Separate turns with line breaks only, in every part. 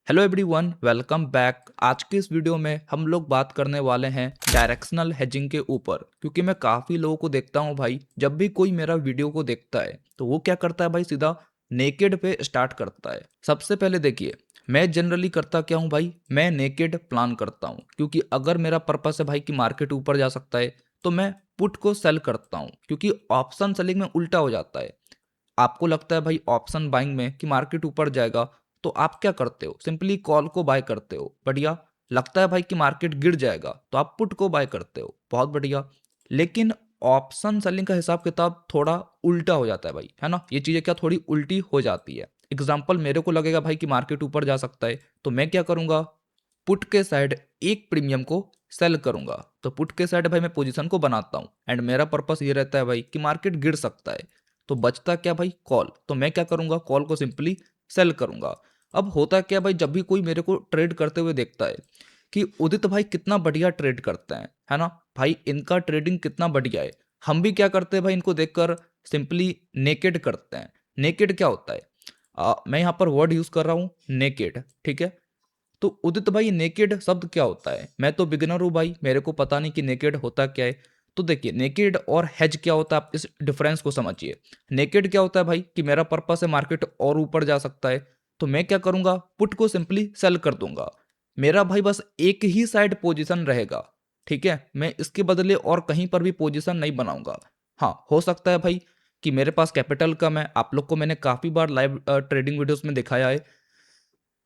Hello everyone, welcome back. आज के इस वीडियो में हम लोग बात करने वाले हैं डायरेक्शनल हेजिंग के ऊपर। क्योंकि मैं काफ़ी लोगों को देखता हूं भाई, जब भी कोई मेरा वीडियो को देखता है तो वो क्या करता है भाई, सीधा नेकेड पे स्टार्ट करता है। सबसे पहले देखिए, मैं जनरली करता क्या हूं भाई, मैं नेकेड प्लान करता हूं। क्योंकि अगर मेरा पर्पस है भाई कि मार्केट ऊपर जा सकता है तो मैं पुट को सेल करता हूं। क्योंकि ऑप्शन सेलिंग में उल्टा हो जाता है। आपको लगता है भाई ऑप्शन बाइंग में कि मार्केट ऊपर जाएगा, तो आप क्या करते हो, सिंपली कॉल को बाय करते हो। बढ़िया। लगता है भाई कि मार्केट गिर जाएगा तो आप पुट को बाय करते हो। बहुत बढ़िया। लेकिन ऑप्शन सेलिंग का हिसाब किताब थोड़ा उल्टा हो जाता है भाई, है ना। ये चीजें क्या थोड़ी उल्टी हो जाती है। एग्जाम्पल, मेरे को लगेगा भाई कि मार्केट ऊपर जा सकता है तो मैं क्या करूंगा, पुट के साइड एक प्रीमियम को सेल करूंगा। तो पुट के साइड भाई मैं पोजीशन को बनाता हूं एंड मेरा पर्पस ये रहता है भाई कि मार्केट गिर सकता है। तो बचता क्या भाई, कॉल। तो मैं क्या करूंगा, कॉल को सिंपली सेल करूंगा। अब होता क्या भाई, जब भी कोई मेरे को ट्रेड करते हुए देखता है कि उदित भाई कितना बढ़िया ट्रेड करते हैं, है ना, भाई इनका ट्रेडिंग कितना बढ़िया है, हम भी क्या करते हैं भाई, इनको देखकर सिंपली नेकेड करते हैं। नेकेड क्या होता है, मैं यहाँ पर वर्ड यूज कर रहा हूँ नेकेड, ठीक है। तो उदित भाई नेकेड शब्द क्या होता है, मैं तो बिगिनर हूँ भाई, मेरे को पता नहीं कि नेकेड होता क्या है। तो देखिए, नेकेड और हेज क्या होता है, आप इस डिफरेंस को समझिए। नेकेड क्या होता है भाई कि मेरा पर्पस है मार्केट और ऊपर जा सकता है, तो मैं क्या करूंगा, पुट को सिंपली सेल कर दूंगा। मेरा भाई बस एक ही साइड पोजीशन रहेगा, ठीक है। मैं इसके बदले और कहीं पर भी पोजीशन नहीं बनाऊंगा। हाँ, हो सकता है भाई कि मेरे पास कैपिटल कम है। आप लोग को मैंने काफी बार लाइव ट्रेडिंग वीडियोस में दिखाया है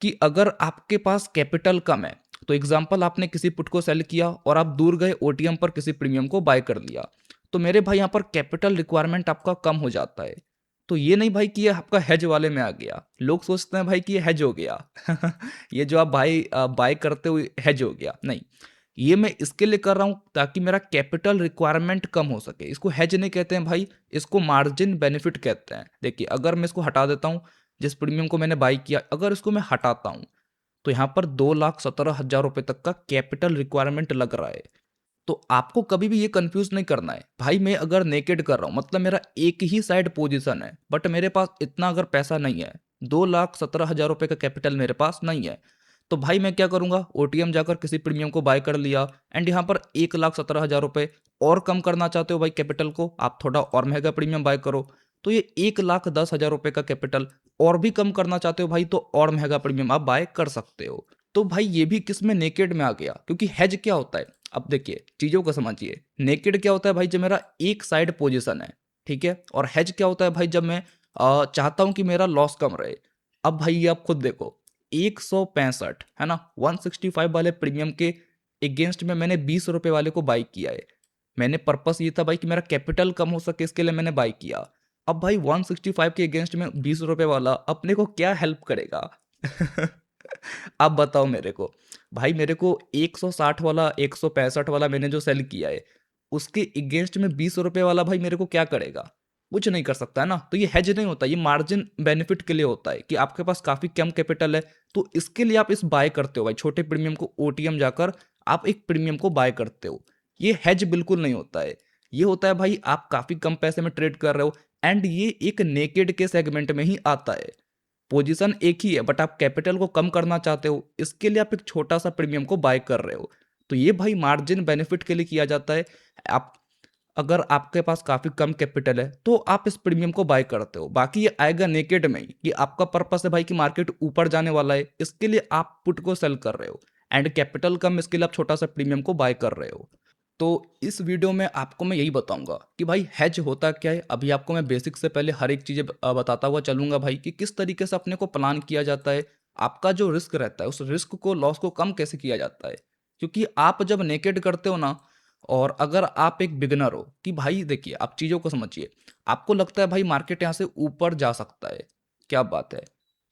कि अगर आपके पास कैपिटल कम है, तो एग्जाम्पल आपने किसी पुट को सेल किया और आप दूर गए ओटीएम पर किसी प्रीमियम को बाय कर लिया, तो मेरे भाई यहाँ पर कैपिटल रिक्वायरमेंट आपका कम हो जाता है। तो ये नहीं भाई कि ये आपका हेज वाले में आ गया। लोग सोचते हैं भाई कि ये हेज हो गया ये जो आप भाई बाय करते हो हेज हो गया, नहीं। ये मैं इसके लिए कर रहा हूं ताकि मेरा कैपिटल रिक्वायरमेंट कम हो सके। इसको हेज नहीं कहते हैं भाई, इसको मार्जिन बेनिफिट कहते हैं। देखिए, अगर मैं इसको हटा देता हूं, जिस प्रीमियम को मैंने बाई किया, अगर इसको मैं हटाता हूं तो यहां पर 2,17,000 रुपए तक का कैपिटल रिक्वायरमेंट लग रहा है। तो आपको कभी भी ये कंफ्यूज नहीं करना है भाई, मैं अगर नेकेड कर रहा हूं मतलब मेरा एक ही साइड पोजीशन है, बट मेरे पास इतना अगर पैसा नहीं है, 2,17,000 रुपए का कैपिटल मेरे पास नहीं है, तो भाई मैं क्या करूंगा, ओटीएम जाकर किसी प्रीमियम को बाय कर लिया। एंड यहाँ पर 1,17,000 रुपए और कम करना चाहते हो भाई कैपिटल को, आप थोड़ा और महंगा प्रीमियम बाय करो। तो ये 1,10,000 रुपए का कैपिटल और भी कम करना चाहते हो भाई, तो और महंगा प्रीमियम आप बाय कर सकते हो। तो भाई ये भी किस में, नेकेड में आ गया। क्योंकि हेज क्या होता है, अब देखिए चीजों को समझिए। नेकेड क्या होता है भाई, जब मेरा एक साइड पोजीशन है, ठीक है। और हेज क्या होता है भाई, जब मैं चाहता हूं कि मेरा लॉस कम रहे। अब भाई ये आप खुद देखो, 165 है ना, 165 वाले प्रीमियम के अगेंस्ट में मैंने 20 रुपए वाले को बाई किया है। मैंने पर्पस ये था भाई कि मेरा कैपिटल कम हो सके, इसके लिए मैंने बाई किया। अब भाई 165 के अगेंस्ट में 20 रुपए वाला अपने को क्या हेल्प करेगा आप बताओ मेरे को। भाई मेरे को 160 वाला, 165 वाला मैंने जो सेल किया है, उसके अगेंस्ट में 20 रुपए वाला भाई मेरे को क्या करेगा, कुछ नहीं कर सकता है ना। तो ये हेज नहीं होता, ये मार्जिन बेनिफिट के लिए होता है कि आपके पास काफी कम कैपिटल है, तो इसके लिए आप इस बाय करते हो भाई, छोटे प्रीमियम को ओटीएम जाकर आप एक प्रीमियम को बाय करते हो। ये हेज बिल्कुल नहीं होता है। ये होता है भाई आप काफी कम पैसे में ट्रेड कर रहे हो, एंड ये एक नेकेड के सेगमेंट में ही आता है। पोजीशन एक ही है बट आप कैपिटल को कम करना चाहते हो, इसके लिए आप एक छोटा सा प्रीमियम को बाय कर रहे हो। तो ये भाई मार्जिन बेनिफिट के लिए किया जाता है। आप, अगर आपके पास काफी कम कैपिटल है तो आप इस प्रीमियम को बाय करते हो। बाकी ये आएगा नेकेड में ही कि आपका पर्पस है भाई कि मार्केट ऊपर जाने वाला है, इसके लिए आप पुट को सेल कर रहे हो। एंड कैपिटल कम, इसके लिए आप छोटा सा प्रीमियम को बाय कर रहे हो। तो इस वीडियो में आपको मैं यही बताऊंगा कि भाई हेज होता क्या है। अभी आपको मैं बेसिक से पहले हर एक चीज़ बताता हुआ चलूंगा भाई कि किस तरीके से अपने को प्लान किया जाता है। आपका जो रिस्क रहता है उस रिस्क को, लॉस को कम कैसे किया जाता है। क्योंकि आप जब नेकेड करते हो ना, और अगर आप एक बिगनर हो कि भाई देखिए, आप चीज़ों को समझिए। आपको लगता है भाई मार्केट यहाँ से ऊपर जा सकता है, क्या बात है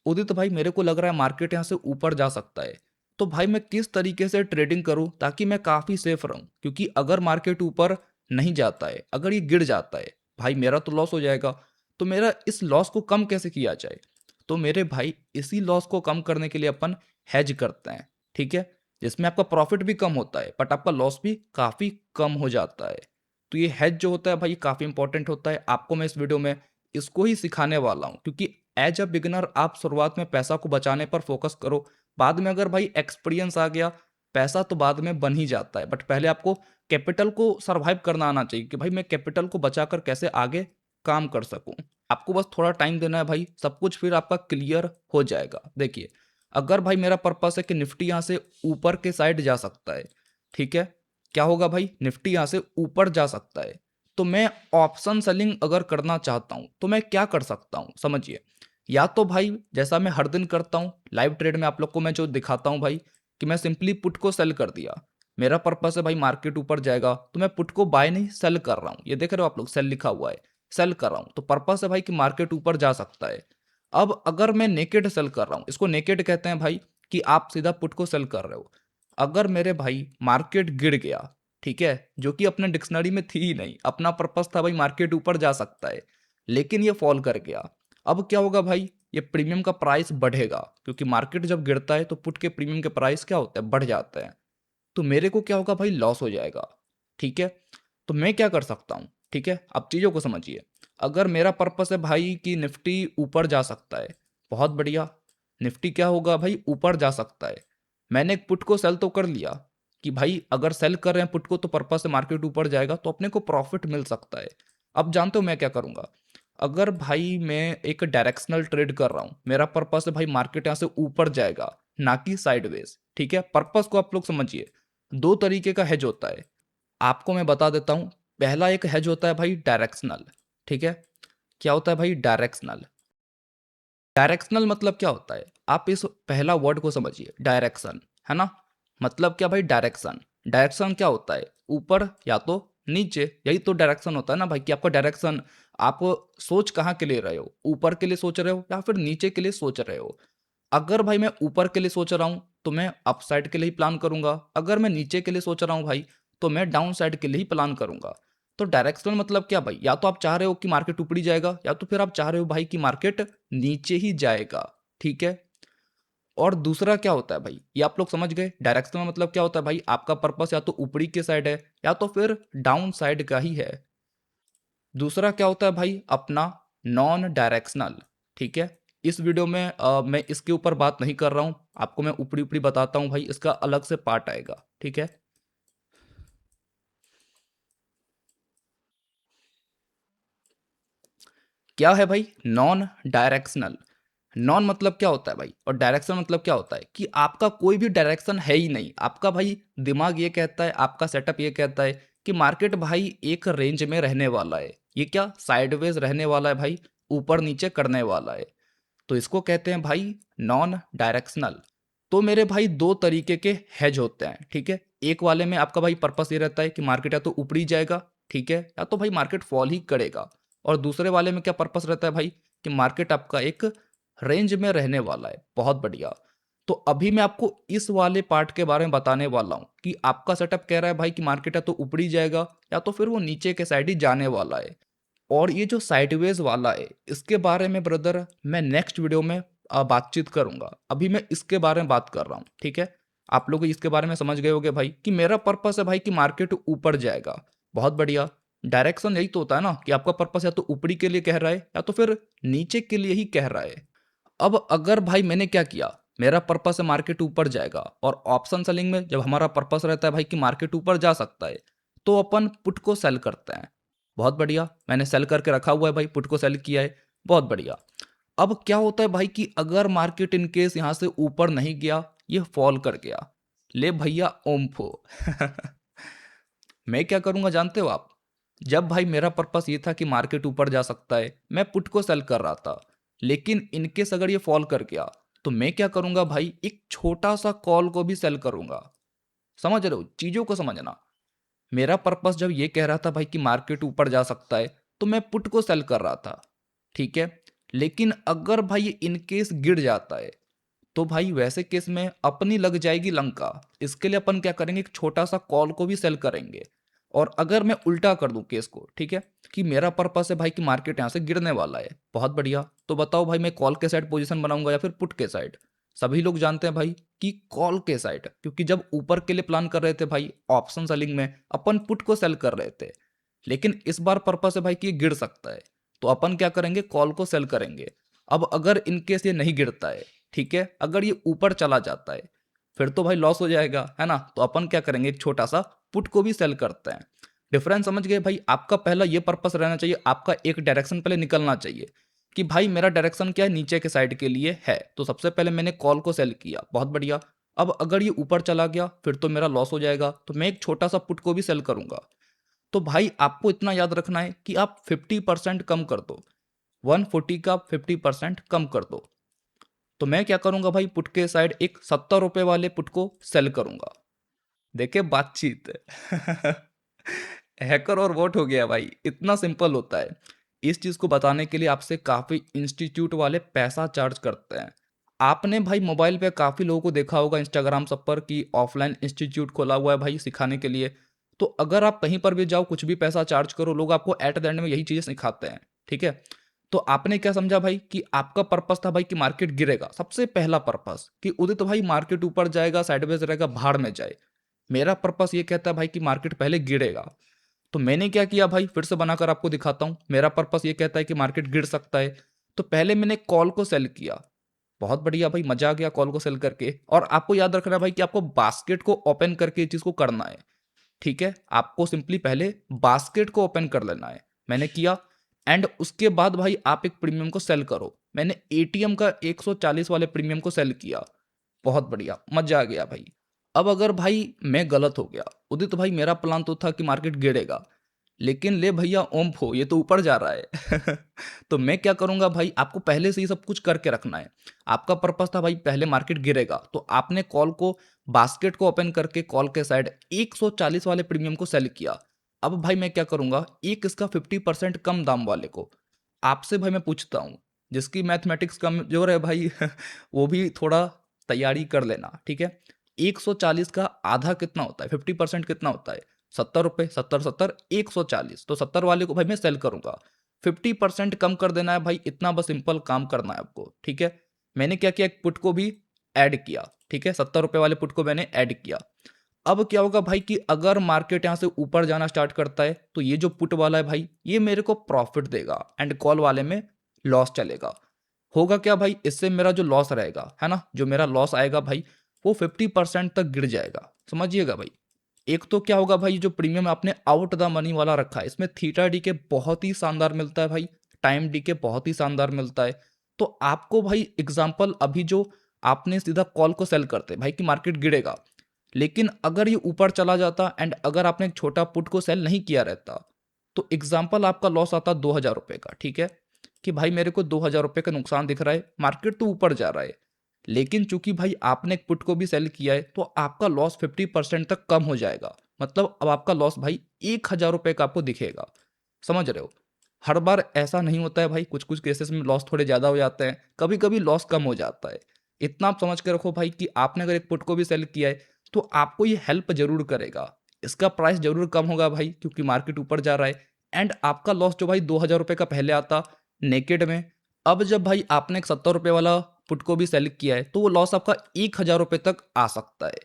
उदित भाई, मेरे को लग रहा है मार्केट यहाँ से ऊपर जा सकता है। तो भाई मैं किस तरीके से ट्रेडिंग करूं ताकि मैं काफी सेफ रहूं। क्योंकि अगर मार्केट ऊपर नहीं जाता है, अगर ये गिर जाता है, भाई मेरा तो लॉस हो जाएगा। तो मेरा इस लॉस को कम कैसे किया जाए, तो मेरे भाई इसी लॉस को कम करने के लिए अपन हेज करते हैं, ठीक है। जिसमें आपका प्रॉफिट भी कम होता है बट आपका लॉस भी काफी कम हो जाता है। तो ये हेज जो होता है भाई काफी इंपॉर्टेंट होता है। आपको मैं इस वीडियो में इसको ही सिखाने वाला हूँ, क्योंकि एज अ बिगिनर आप शुरुआत में पैसा को बचाने पर फोकस करो, बाद में अगर भाई एक्सपीरियंस आ गया, पैसा तो बाद में बन ही जाता है, बट पहले आपको कैपिटल को सरवाइव करना आना चाहिए कि भाई मैं कैपिटल को बचाकर कैसे आगे काम कर सकूं। आपको बस थोड़ा टाइम देना है भाई, सब कुछ फिर आपका क्लियर हो जाएगा। देखिए, अगर भाई मेरा पर्पस है कि निफ्टी यहाँ से ऊपर के साइड जा सकता है, ठीक है, क्या होगा भाई, निफ्टी यहाँ से ऊपर जा सकता है, तो मैं ऑप्शन सेलिंग अगर करना चाहता हूं तो मैं क्या कर सकता हूं, समझिए। या तो भाई जैसा मैं हर दिन करता हूं लाइव ट्रेड में, आप लोग को मैं जो दिखाता हूं भाई कि मैं सिंपली पुट को सेल कर दिया। मेरा पर्पस है भाई मार्केट ऊपर जाएगा तो मैं पुट को बाय नहीं सेल कर रहा हूं, ये देख रहे हो आप लोग, सेल लिखा हुआ है, सेल कर रहा हूं, तो पर्पस है भाई कि मार्केट ऊपर जा सकता है। अब अगर मैं नेकेड सेल कर रहा हूं, इसको नेकेड कहते हैं भाई कि आप सीधा पुट को सेल कर रहे हो। अगर मेरे भाई मार्केट गिर गया, ठीक है, जो कि अपने डिक्शनरी में थी ही नहीं, अपना पर्पस था भाई मार्केट ऊपर जा सकता है, लेकिन ये फॉल कर गया। अब क्या होगा भाई, ये प्रीमियम का प्राइस बढ़ेगा, क्योंकि मार्केट जब गिरता है तो पुट के प्रीमियम के प्राइस क्या होता है, बढ़ जाते हैं। तो मेरे को क्या होगा भाई, लॉस हो जाएगा। ठीक है, तो मैं क्या कर सकता हूँ, ठीक है, अब चीज़ों को समझिए। अगर मेरा पर्पस है भाई कि निफ्टी ऊपर जा सकता है, बहुत बढ़िया, निफ्टी क्या होगा भाई, ऊपर जा सकता है। मैंने एक पुट को सेल तो कर लिया कि भाई अगर सेल कर रहे हैं पुट को तो पर्पस है मार्केट ऊपर जाएगा तो अपने को प्रॉफिट मिल सकता है। अब जानते हो मैं क्या करूंगा, अगर भाई मैं एक डायरेक्शनल ट्रेड कर रहा हूं, मेरा पर्पस है भाई मार्केट यहां से ऊपर जाएगा ना कि साइडवेज, ठीक है, पर्पस को आप लोग समझिए। दो तरीके का हेज होता है, आपको मैं बता देता हूं। पहला एक हेज होता है भाई डायरेक्शनल, ठीक है, क्या होता है भाई डायरेक्शनल। डायरेक्शनल मतलब क्या होता है, आप इस पहला वर्ड को समझिए, डायरेक्शन, है ना, मतलब क्या भाई, डायरेक्शन। डायरेक्शन क्या होता है, ऊपर या तो नीचे, यही तो डायरेक्शन होता है ना भाई, कि आपका डायरेक्शन, आप सोच कहाँ के लिए रहे हो, ऊपर के लिए सोच रहे हो या फिर नीचे के लिए सोच रहे हो। अगर भाई मैं ऊपर के लिए सोच रहा हूं तो मैं अप साइड के लिए ही प्लान करूंगा, अगर मैं नीचे के लिए सोच रहा हूं भाई तो मैं डाउन साइड के लिए ही प्लान करूंगा। तो डायरेक्शनल मतलब क्या भाई, या तो आप चाह रहे हो कि मार्केट ऊपर ही जाएगा या तो फिर आप चाह रहे हो भाई कि मार्केट नीचे ही जाएगा, ठीक है। और दूसरा क्या होता है भाई, ये आप लोग समझ गए, डायरेक्शनल मतलब क्या होता है भाई, आपका पर्पस या तो ऊपरी के साइड है या तो फिर डाउन साइड का ही है। दूसरा क्या होता है भाई अपना नॉन डायरेक्शनल, ठीक है। इस वीडियो में मैं इसके ऊपर बात नहीं कर रहा हूं, आपको मैं ऊपरी ऊपरी बताता हूं भाई, इसका अलग से पार्ट आएगा, ठीक है। क्या है भाई नॉन डायरेक्शनल, नॉन मतलब क्या होता है भाई और डायरेक्शन मतलब क्या होता है कि आपका कोई भी डायरेक्शन है ही नहीं, आपका भाई दिमाग ये कहता है, आपका सेटअप ये कहता है कि मार्केट भाई एक रेंज में रहने वाला है, ये क्या साइडवेज रहने वाला है भाई, ऊपर नीचे करने वाला है, तो इसको कहते हैं भाई नॉन डायरेक्शनल। तो मेरे भाई दो तरीके के हेज होते हैं, ठीक है। एक वाले में आपका भाई पर्पस ये रहता है कि मार्केट या तो ऊपरी जाएगा, ठीक है, या तो भाई मार्केट फॉल ही करेगा। और दूसरे वाले में क्या पर्पस रहता है भाई कि मार्केट आपका एक रेंज में रहने वाला है, बहुत बढ़िया। तो अभी मैं आपको इस वाले पार्ट के बारे में बताने वाला हूं कि आपका सेटअप कह रहा है भाई कि मार्केट या तो ऊपरी जाएगा या तो फिर वो नीचे के साइड ही जाने वाला है। और ये जो साइडवेज वाला है इसके बारे में ब्रदर मैं नेक्स्ट वीडियो में बातचीत करूंगा, अभी मैं इसके बारे में बात कर रहा हूँ, ठीक है। आप लोग इसके बारे में समझ गए होंगे भाई कि मेरा पर्पस है भाई कि मार्केट ऊपर जाएगा, बहुत बढ़िया। डायरेक्शन यही तो होता है ना कि आपका पर्पस या तो ऊपरी के लिए कह रहा है या तो फिर नीचे के लिए ही कह रहा है। अब अगर भाई मैंने क्या किया, मेरा पर्पस है मार्केट ऊपर जाएगा और ऑप्शन सेलिंग में जब हमारा पर्पस रहता है भाई कि मार्केट ऊपर जा सकता है तो अपन पुट को सेल करते हैं, बहुत बढ़िया, मैंने सेल करके रखा हुआ है भाई, पुट को सेल किया है, बहुत बढ़िया। अब क्या होता है भाई कि अगर मार्केट इन केस यहां से ऊपर नहीं गया, ये फॉल कर गया, ले भैया ओम्फो मैं क्या करूंगा जानते हो आप, जब भाई मेरा पर्पस ये था कि मार्केट ऊपर जा सकता है, मैं पुट को सेल कर रहा था, लेकिन इनकेस अगर ये फॉल कर गया तो मैं क्या करूंगा भाई, एक छोटा सा कॉल को भी सेल करूंगा। समझ रहे हो, चीजों को समझना। मेरा पर्पस जब ये कह रहा था भाई कि मार्केट ऊपर जा सकता है तो मैं पुट को सेल कर रहा था, ठीक है। लेकिन अगर भाई ये इनकेस गिर जाता है तो भाई वैसे केस में अपनी लग जाएगी लंका, इसके लिए अपन क्या करेंगे, एक छोटा सा कॉल को भी सेल करेंगे। और अगर मैं उल्टा कर दूं केस को, ठीक है, कि मेरा पर्पस है भाई कि मार्केट यहां से गिरने वाला है, बहुत बढ़िया, तो बताओ भाई मैं कॉल के साइड पोजीशन बनाऊंगा या फिर पुट के साइड। सभी लोग जानते हैं भाई कि कॉल के साइड, क्योंकि जब ऊपर के लिए प्लान कर रहे थे भाई ऑप्शन सेलिंग में अपन पुट को सेल कर रहे थे, लेकिन इस बार पर्पस है भाई कि ये गिर सकता है तो अपन क्या करेंगे, कॉल को सेल करेंगे। अब अगर इनकेस ये नहीं गिरता है, ठीक है, अगर ये ऊपर चला जाता है, फिर तो भाई लॉस हो जाएगा, है ना। तो अपन क्या करेंगे, एक छोटा सा पुट को भी सेल करते हैं। डिफरेंस समझ गए भाई। आपका पहला ये पर्पस रहना चाहिए, आपका एक डायरेक्शन पहले निकलना चाहिए कि भाई मेरा डायरेक्शन क्या है, नीचे के साइड के लिए है। तो सबसे पहले मैंने कॉल को सेल किया, बहुत बढ़िया। अब अगर ये ऊपर चला गया फिर तो मेरा लॉस हो जाएगा, तो मैं एक छोटा सा पुट को भी सेल करूंगा। तो भाई आपको इतना याद रखना है कि आप 50% कम कर दो, 140 का 50% कम कर दो। तो मैं क्या करूंगा भाई, पुट के साइड एक 70 रुपए वाले पुट को सेल करूंगा। देखे बातचीत हैकर और वोट हो गया भाई, इतना सिंपल होता है। इस चीज को बताने के लिए आपसे काफी इंस्टीट्यूट वाले पैसा चार्ज करते हैं। आपने भाई मोबाइल पे काफी लोगों को देखा होगा इंस्टाग्राम सब पर कि ऑफलाइन इंस्टीट्यूट खोला हुआ है भाई सिखाने के लिए। तो अगर आप कहीं पर भी जाओ, कुछ भी पैसा चार्ज करो, लोग आपको एट द एंड में यही चीजें सिखाते हैं, ठीक है। तो आपने क्या समझा भाई कि आपका पर्पस था भाई कि मार्केट गिरेगा, सबसे पहला पर्पस कि उदित भाई मार्केट ऊपर जाएगा, साइडवेज रहेगा, भाड़ में जाए। मेरा पर्पस ये कहता है भाई कि मार्केट पहले गिरेगा। तो मैंने क्या किया भाई, फिर से बनाकर आपको दिखाता हूं। मेरा पर्पस ये कहता है कि मार्केट गिर सकता है, तो पहले मैंने कॉल को सेल किया। बहुत बढ़िया भाई, मजा आ गया कॉल को सेल करके। और आपको याद रखना है भाई कि आपको बास्केट को ओपन करके ये चीज को करना है, ठीक है। आपको सिंपली पहले बास्केट को ओपन कर लेना है, मैंने किया। एंड उसके बाद भाई आप एक प्रीमियम को सेल करो। मैंने एटीएम का 140 वाले प्रीमियम को सेल किया, बहुत बढ़िया, मजा आ गया भाई। अब अगर भाई मैं गलत हो गया, उदित भाई मेरा प्लान तो था कि मार्केट गिरेगा, लेकिन ले भैया ओम फो ये तो ऊपर जा रहा है तो मैं क्या करूंगा भाई, आपको पहले से ही सब कुछ करके रखना है। आपका पर्पस था भाई पहले मार्केट गिरेगा, तो आपने कॉल को बास्केट को ओपन करके कॉल के साइड 140 वाले प्रीमियम को सेल किया। अब भाई मैं क्या करूंगा, एक इसका 50% कम दाम वाले को आपसे भाई मैं पूछता हूँ, जिसकी मैथमेटिक्स कमजोर है भाई वो भी थोड़ा तैयारी कर लेना, ठीक है। 140 का आधा कितना होता है, 50% कितना होता है, 70 रुपए, 70 70 140, तो 70 वाले को भाई मैं सेल करूंगा। 50% कम कर देना है भाई, इतना बस सिंपल काम करना है आपको, ठीक है। मैंने क्या किया, एक पुट को भी ऐड किया, ठीक है, 70 रुपए वाले पुट को मैंने ऐड किया। अब क्या होगा भाई कि अगर मार्केट यहां से ऊपर जाना स्टार्ट करता है, तो ये जो पुट वाला है भाई ये मेरे को प्रॉफिट देगा, एंड कॉल वाले में लॉस चलेगा। होगा क्या भाई, इससे मेरा जो लॉस रहेगा, है ना, जो मेरा लॉस आएगा भाई वो 50% तक गिर जाएगा, समझिएगा भाई। एक तो क्या होगा भाई, जो प्रीमियम आपने आउट द मनी वाला रखा है, इसमें थीटा डी के बहुत ही शानदार मिलता है भाई, टाइम डी के बहुत ही शानदार मिलता है। तो आपको भाई एग्जाम्पल, अभी जो आपने सीधा कॉल को सेल करते भाई कि मार्केट गिरेगा, लेकिन अगर ये ऊपर चला जाता एंड अगर आपने एक छोटा पुट को सेल नहीं किया रहता, तो एग्जाम्पल आपका लॉस आता 2,000 रुपए का, ठीक है, कि भाई मेरे को 2,000 रुपए का नुकसान दिख रहा है, मार्केट तो ऊपर जा रहा है, लेकिन चूंकि भाई आपने एक पुट को भी सेल किया है, तो आपका लॉस 50% तक कम हो जाएगा। मतलब अब आपका लॉस भाई 1,000 रुपए का आपको दिखेगा, समझ रहे हो। हर बार ऐसा नहीं होता है भाई, कुछ कुछ केसेस में लॉस थोड़े ज्यादा हो जाते हैं, कभी कभी लॉस कम हो जाता है। इतना आप समझ के रखो भाई कि आपने अगर एक पुट को भी सेल किया है, तो आपको ये हेल्प जरूर करेगा। इसका प्राइस जरूर कम होगा भाई, क्योंकि मार्केट ऊपर जा रहा है। एंड आपका लॉस जो भाई 2,000 रुपए का पहले आता नेकेड में, अब जब भाई आपने एक 70 रुपए वाला पुट को भी सेल किया है, तो वो लॉस आपका 1,000 रुपए तक आ सकता है,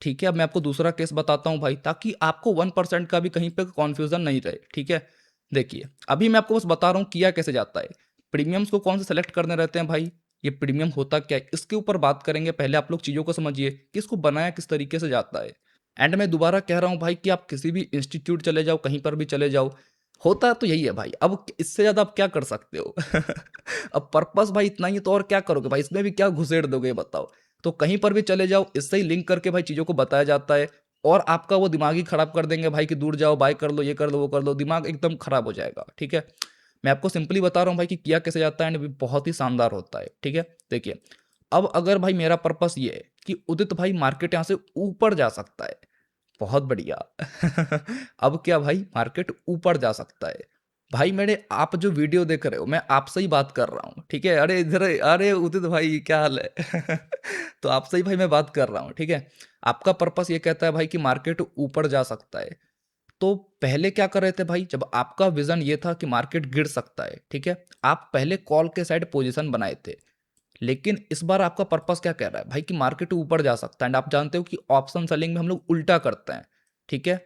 ठीक है। अब मैं आपको दूसरा केस बताता हूँ भाई, ताकि आपको 1% का भी कहीं पे कॉन्फ्यूजन नहीं रहे, ठीक है। देखिए अभी मैं आपको बस बता रहा हूँ किया कैसे जाता है। प्रीमियम्स को कौन से सेलेक्ट करने रहते हैं भाई, ये प्रीमियम होता क्या है इसके ऊपर बात करेंगे। पहले आप लोग चीज़ों को समझिए कि इसको बनाया किस तरीके से जाता है। एंड मैं दोबारा कह रहा हूँ भाई कि आप किसी भी इंस्टीट्यूट चले जाओ, कहीं पर भी चले जाओ, होता तो यही है भाई। अब इससे ज़्यादा आप क्या कर सकते हो अब पर्पस भाई इतना ही है, तो और क्या करोगे भाई, इसमें भी क्या घुसेड़ दोगे बताओ। तो कहीं पर भी चले जाओ, इससे ही लिंक करके भाई चीज़ों को बताया जाता है। और आपका वो दिमाग ही खराब कर देंगे भाई कि दूर जाओ, बाय कर लो, ये कर लो, वो कर लो, दिमाग एकदम खराब हो जाएगा, ठीक है। मैं आपको सिंपली बता रहा हूँ भाई कि किया कैसे जाता है, एंड बहुत ही शानदार होता है, ठीक है। देखिए अब अगर भाई मेरा पर्पस ये है कि उदित भाई मार्केट यहाँ से ऊपर जा सकता है, बहुत बढ़िया अब क्या भाई, मार्केट ऊपर जा सकता है। भाई मेरे आप जो वीडियो देख रहे हो, मैं आपसे ही बात कर रहा हूँ, ठीक है। अरे इधर, अरे उदित भाई क्या हाल है तो आपसे ही भाई मैं बात कर रहा हूँ, ठीक है। आपका पर्पस ये कहता है भाई कि मार्केट ऊपर जा सकता है। तो पहले क्या कर रहे थे भाई, जब आपका विजन ये था कि मार्केट गिर सकता है, ठीक है, आप पहले कॉल के साइड पोजीशन बनाए थे। लेकिन इस बार आपका पर्पस क्या कह रहा है भाई कि मार्केट ऊपर जा सकता है। एंड आप जानते हो कि ऑप्शन सेलिंग में हम लोग उल्टा करते हैं, ठीक है।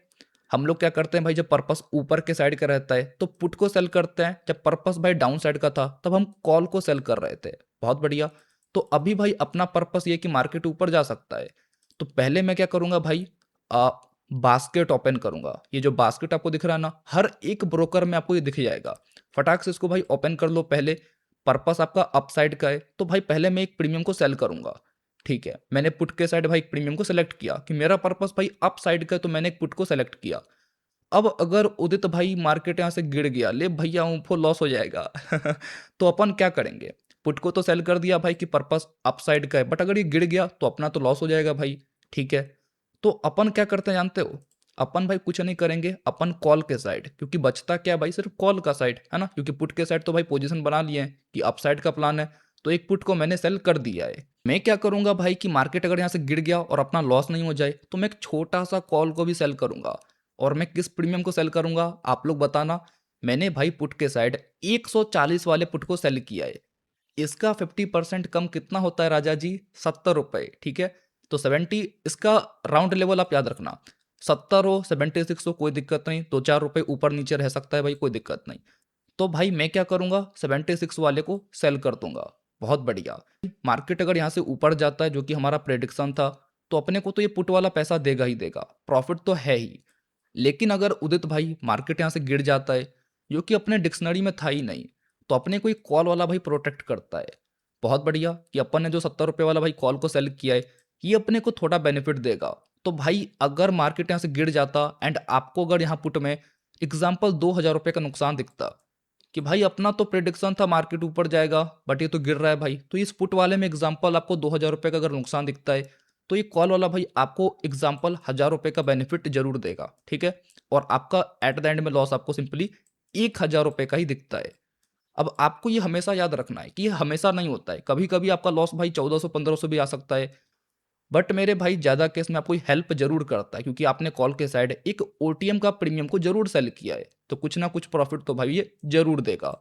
हम लोग क्या करते हैं भाई, जब पर्पस ऊपर के साइड का रहता है तो पुट को सेल करते हैं, जब पर्पस भाई डाउन साइड का था तब हम कॉल को सेल कर रहे थे। बहुत बढ़िया। तो अभी भाई अपना पर्पस ये कि मार्केट ऊपर जा सकता है, तो पहले मैं क्या करूंगा भाई, बास्केट ओपन करूंगा। ये जो बास्केट आपको दिख रहा है ना, हर एक ब्रोकर में आपको ये दिख जाएगा। फटाक से इसको भाई ओपन कर लो। पहले पर्पस आपका अप साइड का है, तो भाई पहले मैं एक प्रीमियम को सेल करूंगा। ठीक है, मैंने पुट के साइड भाई एक प्रीमियम को सेलेक्ट किया कि मेरा पर्पस भाई अप साइड का है, तो मैंने एक पुट को सेलेक्ट किया। अब अगर उदित भाई मार्केट यहाँ से गिर गया, ले भैया ऊँफो लॉस हो जाएगा तो अपन क्या करेंगे, पुट को तो सेल कर दिया भाई कि पर्पस अप साइड का है, बट अगर ये गिर गया तो अपना तो लॉस हो जाएगा भाई। ठीक है, तो अपन क्या करते हैं जानते हो, अपन भाई कुछ नहीं करेंगे, अपन कॉल के साइड, क्योंकि बचता क्या भाई, सिर्फ कॉल का साइड है ना, क्योंकि पुट के साइड तो भाई पोजीशन बना लिए हैं कि अप साइड का प्लान है, तो एक पुट को मैंने सेल कर दिया है। मैं क्या करूंगा भाई कि मार्केट अगर यहाँ से गिर गया और अपना लॉस नहीं हो जाए, तो मैं एक छोटा सा कॉल को भी सेल करूंगा। और मैं किस प्रीमियम को सेल करूंगा आप लोग बताना। मैंने भाई पुट के साइड 140 वाले पुट को सेल किया है। इसका 50% कम कितना होता है राजा जी, 70 रुपए। ठीक है, तो 70, इसका राउंड लेवल आप याद रखना, 70 हो 76 हो कोई दिक्कत नहीं, 2-4 रुपए ऊपर नीचे रह सकता है भाई, कोई दिक्कत नहीं। तो भाई मैं क्या करूंगा, 76 वाले को सेल कर दूंगा। बहुत बढ़िया। मार्केट अगर यहाँ से ऊपर जाता है, जो कि हमारा प्रेडिक्शन था, तो अपने को तो ये पुट वाला पैसा देगा ही देगा, प्रॉफिट तो है ही। लेकिन अगर उदित भाई मार्केट यहाँ से गिर जाता है, जो कि अपने डिक्शनरी में था ही नहीं, तो अपने को एक कॉल वाला भाई प्रोटेक्ट करता है। बहुत बढ़िया कि अपन ने जो 70 रुपये वाला भाई कॉल को सेल किया है, ये अपने को थोड़ा बेनिफिट देगा। तो भाई अगर मार्केट यहाँ से गिर जाता एंड आपको अगर यहाँ पुट में एग्जाम्पल 2,000 रुपये का नुकसान दिखता, कि भाई अपना तो प्रिडिक्शन था मार्केट ऊपर जाएगा बट ये तो गिर रहा है भाई, तो इस पुट वाले में एग्जाम्पल आपको 2,000 रुपये का अगर नुकसान दिखता है, तो ये कॉल वाला भाई आपको एग्जाम्पल 1,000 रुपये का बेनिफिट जरूर देगा। ठीक है, और आपका एट द एंड में लॉस आपको सिंपली 1,000 रुपये का ही दिखता है। अब आपको ये हमेशा याद रखना है कि ये हमेशा नहीं होता है, कभी कभी आपका लॉस भाई 1,400-1,500 भी आ सकता है, बट मेरे भाई ज़्यादा केस में आपको हेल्प जरूर करता है, क्योंकि आपने कॉल के साइड एक ओटीएम का प्रीमियम को जरूर सेल किया है, तो कुछ ना कुछ प्रॉफिट तो भाई ये जरूर देगा।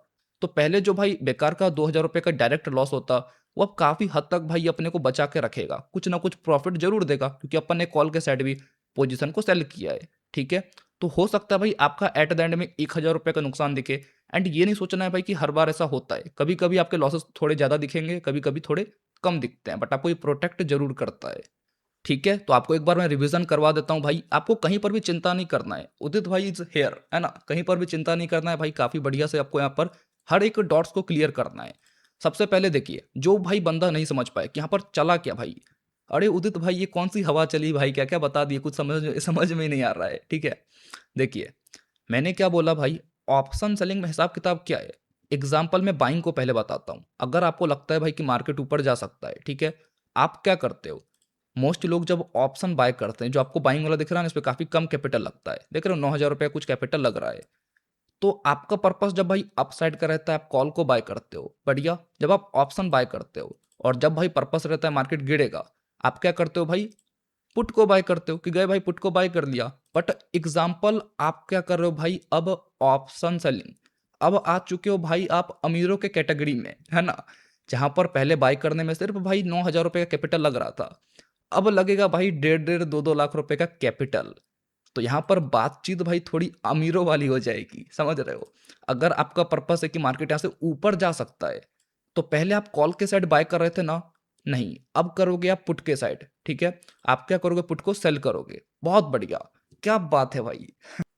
तो पहले जो भाई बेकार का 2,000 रुपये का डायरेक्ट लॉस होता, वो अब काफ़ी हद तक भाई अपने को बचा के रखेगा, कुछ ना कुछ प्रॉफिट जरूर देगा, क्योंकि अपन ने कॉल के साइड भी पोजिशन को सेल किया है। ठीक है, तो हो सकता है भाई आपका एट द एंड में 1,000 रुपये का नुकसान दिखे। एंड ये नहीं सोचना है भाई कि हर बार ऐसा होता है, कभी कभी आपके लॉसेस थोड़े ज़्यादा दिखेंगे, कभी कभी थोड़े कम दिखते हैं, बट आपको ये प्रोटेक्ट जरूर करता है। ठीक है, तो आपको एक बार मैं रिवीजन करवा देता हूँ भाई, आपको कहीं पर भी चिंता नहीं करना है, उदित भाई इज हेयर है ना, कहीं पर भी चिंता नहीं करना है भाई, काफी बढ़िया से आपको यहाँ पर हर एक डॉट्स को क्लियर करना है। सबसे पहले देखिए, जो भाई बंदा नहीं समझ पाए कि यहाँ पर चला क्या भाई, अरे उदित भाई ये कौन सी हवा चली भाई, क्या क्या बता दिए, कुछ समझ समझ में ही नहीं आ रहा है। ठीक है, देखिए मैंने क्या बोला भाई, ऑप्शन सेलिंग में हिसाब किताब क्या है। एग्जाम्पल में बाइंग को पहले बताता हूँ। अगर आपको लगता है भाई कि मार्केट ऊपर जा सकता है, ठीक है, आप क्या करते हो, मोस्ट लोग जब ऑप्शन बाय करते हैं, जो आपको बाइंग वाला दिख रहा है ना, इस पे काफी कम कैपिटल लगता है, देख रहे हो 9,000 रुपये कुछ कैपिटल लग रहा है। तो आपका पर्पस जब भाई अप साइड का रहता है, आप कॉल को बाय करते हो, बढ़िया। जब आप ऑप्शन बाय करते हो और जब भाई पर्पस रहता है मार्केट गिरेगा, आप क्या करते हो भाई, पुट को बाय करते हो, कि गए भाई पुट को बाय कर लिया। बट एग्जाम्पल आप क्या कर रहे हो भाई, अब ऑप्शन सेलिंग, अब आ चुके हो भाई आप अमीरों के कैटेगरी में, है ना, जहां पर पहले बाय करने में सिर्फ भाई 9,000 रुपये का कैपिटल लग रहा था, अब लगेगा भाई 1.5-2 लाख रुपए का कैपिटल। तो यहाँ पर बातचीत भाई थोड़ी अमीरों वाली हो जाएगी, समझ रहे हो। अगर आपका पर्पस है कि मार्केट यहाँ से ऊपर जा सकता है, तो पहले आप कॉल के साइड बाय कर रहे थे ना, नहीं, अब करोगे आप पुट के साइड। ठीक है, आप क्या करोगे, पुट को सेल करोगे। बहुत बढ़िया, क्या बात है भाई।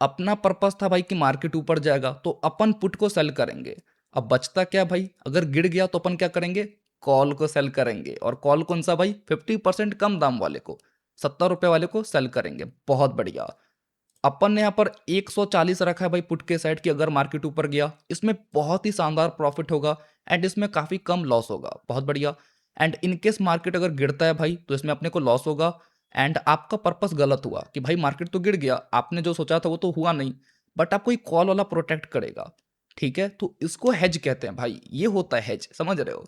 अपना पर्पस था भाई कि मार्केट ऊपर जाएगा, तो अपन पुट को सेल करेंगे। अब बचता क्या भाई, अगर गिर गया तो अपन क्या करेंगे, कॉल को सेल करेंगे। और कॉल कौन सा भाई, 50% कम दाम वाले को, 70 रुपए वाले को सेल करेंगे। बहुत बढ़िया। अपन ने यहाँ पर 140 रखा है भाई पुट के साइड की, अगर मार्केट ऊपर गया इसमें बहुत ही शानदार प्रॉफिट होगा एंड इसमें काफी कम लॉस होगा। बहुत बढ़िया। एंड इनकेस मार्केट अगर गिरता है भाई, तो इसमें अपने को लॉस होगा एंड आपका पर्पस गलत हुआ कि भाई मार्केट तो गिर गया, आपने जो सोचा था वो तो हुआ नहीं, बट आपको ये कॉल वाला प्रोटेक्ट करेगा। ठीक है, तो इसको हेज कहते हैं भाई, ये होता है हेज, समझ रहे हो।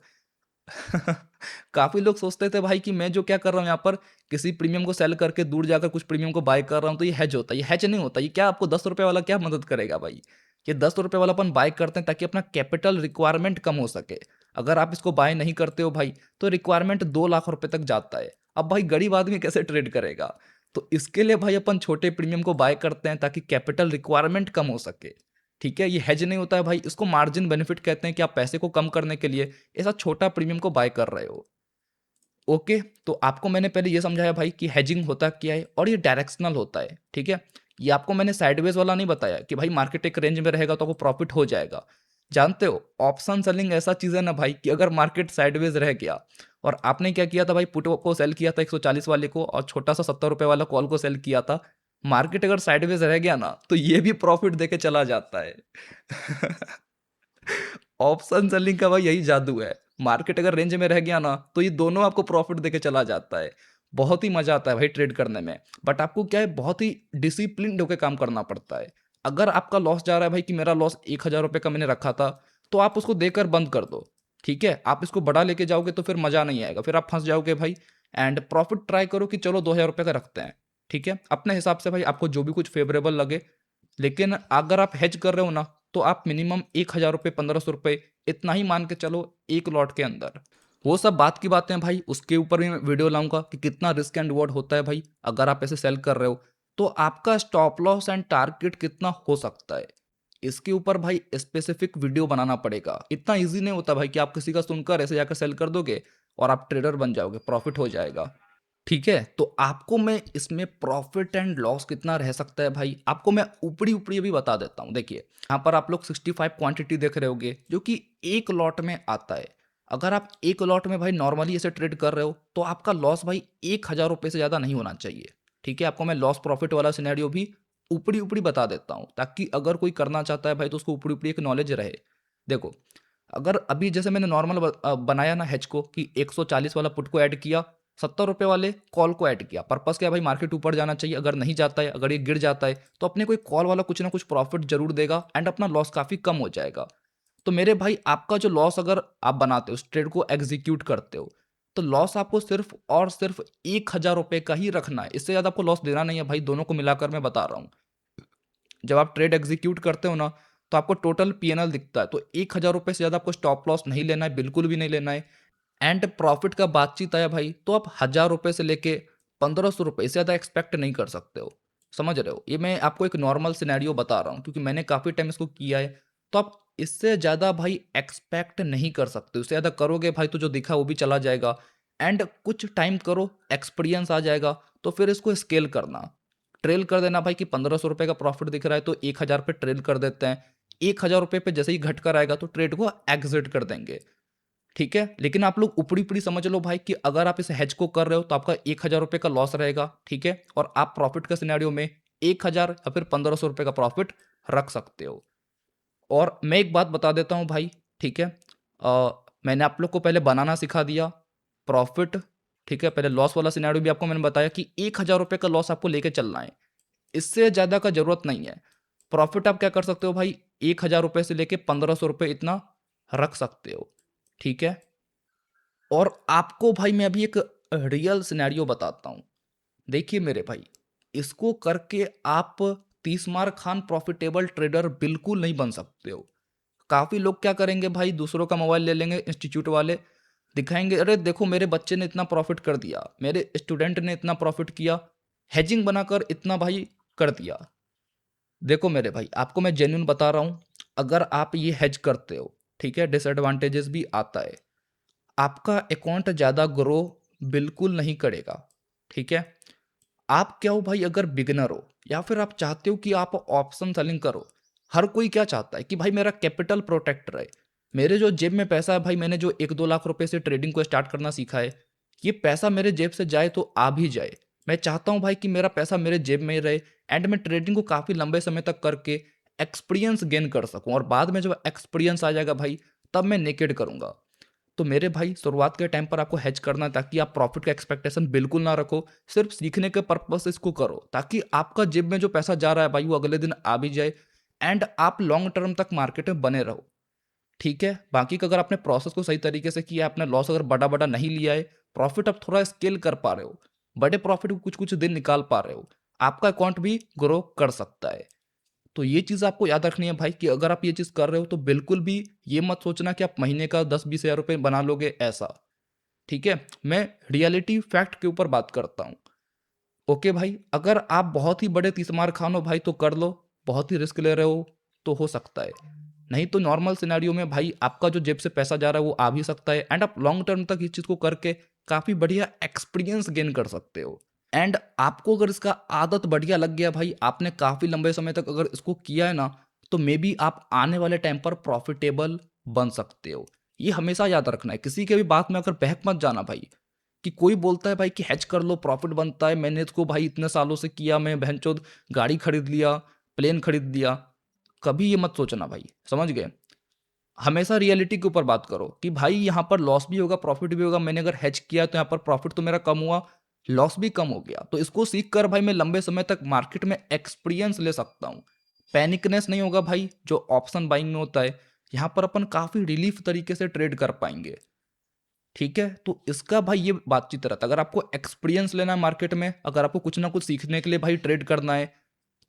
काफी लोग सोचते थे भाई कि मैं जो क्या कर रहा हूँ यहाँ पर, किसी प्रीमियम को सेल करके दूर जाकर कुछ प्रीमियम को बाय कर रहा हूँ, तो ये हेज होता है। ये हेज नहीं होता। ये क्या आपको 10 रुपए वाला क्या मदद करेगा भाई, ये 10 रुपए वाला अपन बाय करते हैं ताकि अपना कैपिटल रिक्वायरमेंट कम हो सके। अगर आप इसको बाय नहीं करते हो भाई, तो रिक्वायरमेंट 2 लाख रुपए तक जाता है। अब भाई गरीब आदमी कैसे ट्रेड करेगा, तो इसके लिए भाई अपन छोटे प्रीमियम को बाय करते हैं ताकि कैपिटल रिक्वायरमेंट कम हो सके। ठीक है, ये हेज नहीं होता है भाई, इसको मार्जिन बेनिफिट कहते हैं कि आप पैसे को कम करने के लिए ऐसा छोटा प्रीमियम को बाय कर रहे हो। ओके, तो आपको मैंने पहले ये समझाया भाई कि हेजिंग होता क्या है और ये डायरेक्शनल होता है। ठीक है, ये आपको मैंने साइडवेज वाला नहीं बताया कि भाई मार्केट एक रेंज में रहेगा तो आपको प्रॉफिट हो जाएगा। जानते हो, ऑप्शन सेलिंग ऐसा चीज़ है ना भाई कि अगर मार्केट साइडवेज रह गया और आपने क्या किया था भाई, पुट को सेल किया था 140 वाले को और छोटा सा 70 रुपए वाला कॉल को सेल किया था, मार्केट अगर साइडवेज रह गया ना तो ये भी प्रॉफिट देके चला जाता है। ऑप्शन सेलिंग का भाई यही जादू है। मार्केट अगर रेंज में रह गया ना तो ये दोनों आपको प्रॉफिट देके चला जाता है। बहुत ही मजा आता है भाई ट्रेड करने में, बट आपको क्या है, बहुत ही डिसिप्लिन होकर काम करना पड़ता है। अगर आपका लॉस जा रहा है भाई कि मेरा लॉस 1,000 रुपये का मैंने रखा था, तो आप उसको देकर बंद कर दो। ठीक है, आप इसको बढ़ा लेके जाओगे तो फिर मजा नहीं आएगा, फिर आप फंस जाओगे भाई। एंड प्रॉफिट ट्राई करो कि चलो 2,000 रुपये का रखते हैं। ठीक है, अपने हिसाब से भाई आपको जो भी कुछ फेवरेबल लगे। लेकिन अगर आप हेज कर रहे हो ना, तो आप मिनिमम 1,000 रुपये 1,500 रुपये इतना ही मान के चलो एक लॉट के अंदर। वो सब बात की बातें हैं भाई, उसके ऊपर भी मैं वीडियो लाऊंगा कि कितना रिस्क एंड रिवॉर्ड होता है भाई अगर आप ऐसे सेल कर रहे हो, तो आपका स्टॉप लॉस एंड टारगेट कितना हो सकता है। इसके ऊपर भाई स्पेसिफिक वीडियो बनाना पड़ेगा। इतना इजी नहीं होता भाई कि आप किसी का सुनकर ऐसे जाकर सेल कर दोगे और आप ट्रेडर बन जाओगे, प्रॉफिट हो जाएगा। ठीक है, तो आपको मैं इसमें प्रॉफिट एंड लॉस कितना रह सकता है भाई, आपको मैं ऊपरी ऊपरी अभी बता देता हूँ। देखिए, यहाँ पर आप लोग 65 क्वांटिटी देख रहे होगे जो कि एक लॉट में आता है। अगर आप एक लॉट में भाई नॉर्मली ऐसे ट्रेड कर रहे हो तो आपका लॉस भाई 1,000 रुपये से ज़्यादा नहीं होना चाहिए। ठीक है, आपको मैं लॉस प्रॉफिट वाला सिनेरियो भी ऊपरी ऊपरी बता देता हूँ ताकि अगर कोई करना चाहता है भाई तो उसको ऊपरी ऊपरी एक नॉलेज रहे। देखो, अगर अभी जैसे मैंने नॉर्मल बनाया ना हेज को कि 140 वाला पुट को ऐड किया, 70 रुपये वाले कॉल को ऐड किया। पर्पस क्या है भाई, मार्केट ऊपर जाना चाहिए। अगर नहीं जाता है, अगर ये गिर जाता है, तो अपने कोई कॉल वाला कुछ ना कुछ प्रॉफिट जरूर देगा एंड अपना लॉस काफ़ी कम हो जाएगा। तो मेरे भाई, आपका जो लॉस अगर आप बनाते हो, उस ट्रेड को एग्जीक्यूट करते हो, तो लॉस आपको सिर्फ और सिर्फ 1,000 रुपये का ही रखना है। इससे ज़्यादा आपको लॉस देना नहीं है भाई, दोनों को मिलाकर मैं बता रहा हूँ। जब आप ट्रेड एग्जीक्यूट करते हो ना, तो आपको टोटल पीएनएल दिखता है। तो 1,000 रुपये से ज़्यादा आपको स्टॉप लॉस नहीं लेना है, बिल्कुल भी नहीं लेना है। एंड प्रॉफिट का बातचीत आया भाई, तो आप 1,000 रुपये से लेके 1,500 रुपये, इससे ज़्यादा एक्सपेक्ट नहीं कर सकते हो। समझ रहे हो, ये मैं आपको एक नॉर्मल सिनेरियो बता रहा हूँ क्योंकि मैंने काफ़ी टाइम इसको किया है। तो आप इससे ज़्यादा भाई एक्सपेक्ट नहीं कर सकते। उससे ज़्यादा करोगे भाई तो जो दिखा वो भी चला जाएगा। एंड कुछ टाइम करो, एक्सपीरियंस आ जाएगा, तो फिर इसको स्केल करना, ट्रेल कर देना भाई कि 1,500 रुपये का प्रॉफिट दिख रहा है तो 1,000 पे ट्रेल कर देते हैं। 1,000 रुपये पे जैसे ही घट कर आएगा तो ट्रेड को एग्जिट कर देंगे। ठीक है, लेकिन आप लोग ऊपरी ऊपरी समझ लो भाई कि अगर आप इस हेज को कर रहे हो तो आपका 1,000 रुपये का लॉस रहेगा। ठीक है, और आप प्रॉफिट का सिनेरियो में 1,000 या फिर 1,500 रुपये का प्रॉफिट रख सकते हो। और मैं एक बात बता देता हूँ भाई। ठीक है, मैंने आप लोग को पहले बनाना सिखा दिया प्रॉफिट। ठीक है, पहले लॉस वाला सिनेरियो भी आपको मैंने बताया कि 1,000 रुपये का लॉस आपको लेके चलना है, इससे ज़्यादा का जरूरत नहीं है। प्रॉफिट आप क्या कर सकते हो भाई, 1,000 रुपये से लेके 1,500 रुपये इतना रख सकते हो। ठीक है, और आपको भाई मैं अभी एक रियल सिनेरियो बताता हूँ। देखिए मेरे भाई, इसको करके आप 30 मार खान प्रॉफिटेबल ट्रेडर बिल्कुल नहीं बन सकते हो। काफ़ी लोग क्या करेंगे भाई, दूसरों का मोबाइल ले लेंगे, इंस्टीट्यूट वाले दिखाएंगे, अरे देखो मेरे बच्चे ने इतना प्रॉफिट कर दिया, मेरे स्टूडेंट ने इतना प्रॉफिट किया, हेजिंग बनाकर इतना भाई कर दिया। देखो मेरे भाई, आपको मैं जेन्युइन बता रहा हूँ, अगर आप ये हेज करते हो, ठीक है, डिसएडवांटेजेस भी आता है। आपका अकाउंट ज़्यादा ग्रो बिल्कुल नहीं करेगा। ठीक है, आप क्या हो भाई, अगर बिगिनर हो या फिर आप चाहते हो कि आप ऑप्शन सेलिंग करो, हर कोई क्या चाहता है कि भाई मेरा कैपिटल प्रोटेक्ट रहे, मेरे जो जेब में पैसा है भाई, मैंने जो 1-2 लाख रुपए से ट्रेडिंग को स्टार्ट करना सीखा है, ये पैसा मेरे जेब से जाए तो आ भी जाए। मैं चाहता हूँ भाई कि मेरा पैसा मेरे जेब में ही रहे एंड मैं ट्रेडिंग को काफ़ी लंबे समय तक करके एक्सपीरियंस गेन कर सकूँ, और बाद में जब एक्सपीरियंस आ जाएगा भाई, तब मैं नेकेड करूँगा। तो मेरे भाई, शुरुआत के टाइम पर आपको हेज करना है ताकि आप प्रॉफिट का एक्सपेक्टेशन बिल्कुल ना रखो, सिर्फ सीखने के पर्पज से इसको करो ताकि आपका जेब में जो पैसा जा रहा है भाई वो अगले दिन आ भी जाए एंड आप लॉन्ग टर्म तक मार्केट में बने रहो। ठीक है, बाकी का अगर आपने प्रोसेस को सही तरीके से किया, आपने लॉस अगर बड़ा बड़ा नहीं लिया है, प्रॉफिट आप थोड़ा स्केल कर पा रहे हो, बड़े प्रॉफिट को कुछ कुछ दिन निकाल पा रहे हो, आपका अकाउंट भी ग्रो कर सकता है। तो ये चीज़ आपको याद रखनी है भाई कि अगर आप ये चीज़ कर रहे हो तो बिल्कुल भी ये मत सोचना कि आप महीने का 10-20 हज़ार रुपये बना लोगे ऐसा। ठीक है, मैं रियलिटी फैक्ट के ऊपर बात करता हूँ। ओके भाई, अगर आप बहुत ही बड़े तीसमार खान हो भाई तो कर लो, बहुत ही रिस्क ले रहे हो तो हो सकता है। नहीं तो नॉर्मल सिनेरियो में भाई आपका जो जेब से पैसा जा रहा है वो आ भी सकता है, एंड आप लॉन्ग टर्म तक इस चीज़ को करके काफ़ी बढ़िया एक्सपीरियंस गेन कर सकते हो। एंड आपको अगर इसका आदत बढ़िया लग गया भाई, आपने काफ़ी लंबे समय तक अगर इसको किया है ना, तो मे बी आप आने वाले टाइम पर प्रॉफिटेबल बन सकते हो। ये हमेशा याद रखना है, किसी के भी बात में अगर बहक मत जाना भाई। कि कोई बोलता है भाई कि हेज कर लो प्रॉफिट बनता है, मैंने इसको भाई इतने सालों से किया, मैं बहनचोद गाड़ी खरीद लिया, प्लेन खरीद लिया। कभी ये मत सोचना भाई, समझ गए? हमेशा रियलिटी के ऊपर बात करो कि भाई यहाँ पर लॉस भी होगा प्रॉफिट भी होगा, मैंने अगर हेज किया तो यहाँ पर प्रॉफिट तो मेरा कम हुआ, लॉस भी कम हो गया, तो इसको सीख कर भाई मैं लंबे समय तक मार्केट में एक्सपीरियंस ले सकता हूँ। पैनिकनेस नहीं होगा भाई जो ऑप्शन बाइंग में होता है, यहाँ पर अपन काफी रिलीफ तरीके से ट्रेड कर पाएंगे। ठीक है, तो इसका भाई ये बातचीत रहता है। अगर आपको एक्सपीरियंस लेना है मार्केट में, अगर आपको कुछ ना कुछ सीखने के लिए भाई ट्रेड करना है,